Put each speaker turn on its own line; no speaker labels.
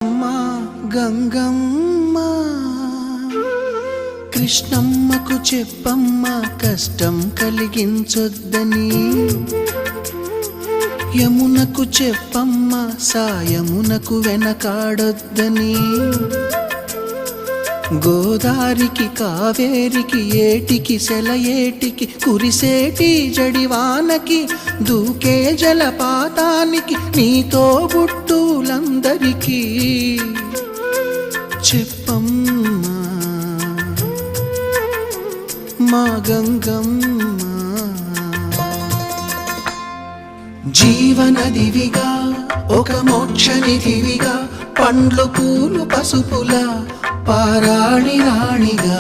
అమ్మా గంగమ్మ కృష్ణమ్మకు చెప్పమ్మా కష్టం కలిగించొద్దని, యమునకు చెప్పమ్మా సాయమునకు వెనకాడొద్దని, గోదారికి కావేరికి ఏటికి సెలయేటికి కురిసేటి జడివానకి దూకే జలపాతానికి నీతో బుట్టులందరికీ చెప్పమ్మా మా గంగమ్మ. జీవనదివిగా ఒక మోక్షనిధివిగా పండ్లు పూలు పసుపుల పారాణి రాణిగా